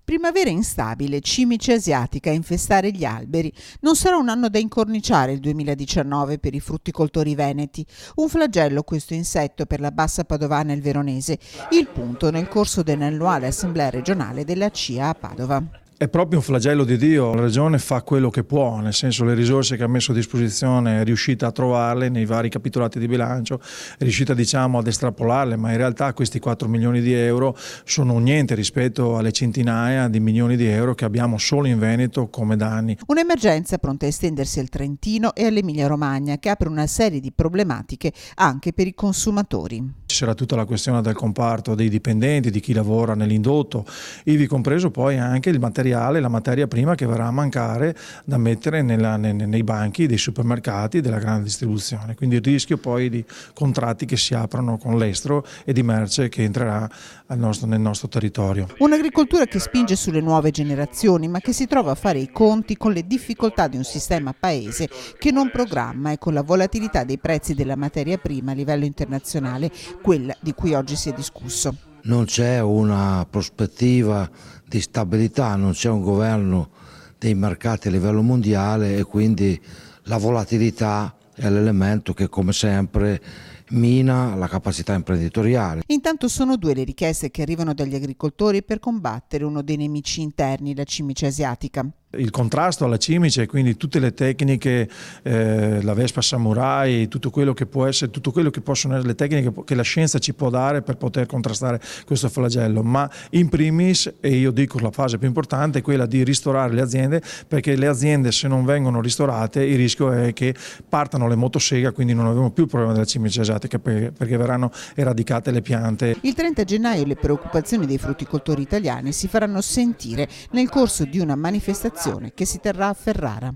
Primavera instabile, cimice asiatica a infestare gli alberi. Non sarà un anno da incorniciare il 2019 per i frutticoltori veneti. Un flagello questo insetto per la Bassa Padovana e il Veronese. Il punto nel corso dell'annuale assemblea regionale della CIA a Padova. È proprio un flagello di Dio, la Regione fa quello che può, nel senso le risorse che ha messo a disposizione è riuscita a trovarle nei vari capitolati di bilancio, è riuscita ad estrapolarle, ma in realtà questi 4 milioni di euro sono niente rispetto alle centinaia di milioni di euro che abbiamo solo in Veneto come danni. Un'emergenza pronta a estendersi al Trentino e all'Emilia Romagna che apre una serie di problematiche anche per i consumatori. Ci sarà tutta la questione del comparto dei dipendenti, di chi lavora nell'indotto, ivi compreso poi anche il materiale, la materia prima che verrà a mancare da mettere nei banchi dei supermercati della grande distribuzione. Quindi il rischio poi di contratti che si aprono con l'estero e di merce che entrerà nel nostro territorio. Un'agricoltura che spinge sulle nuove generazioni ma che si trova a fare i conti con le difficoltà di un sistema paese che non programma e con la volatilità dei prezzi della materia prima a livello internazionale, quella di cui oggi si è discusso. Non c'è una prospettiva di stabilità, non c'è un governo dei mercati a livello mondiale e quindi la volatilità è l'elemento che come sempre mina la capacità imprenditoriale. Intanto sono due le richieste che arrivano dagli agricoltori per combattere uno dei nemici interni, la cimice asiatica. Il contrasto alla cimice, quindi tutte le tecniche, la Vespa Samurai, tutto quello che può essere, tutto quello che possono essere le tecniche che la scienza ci può dare per poter contrastare questo flagello, ma in primis, e io dico la fase più importante, è quella di ristorare le aziende, perché le aziende se non vengono ristorate il rischio è che partano le motosega, quindi non avremo più il problema della cimice asiatica perché verranno eradicate le piante. Il 30 gennaio le preoccupazioni dei frutticoltori italiani si faranno sentire nel corso di una manifestazione che si terrà a Ferrara.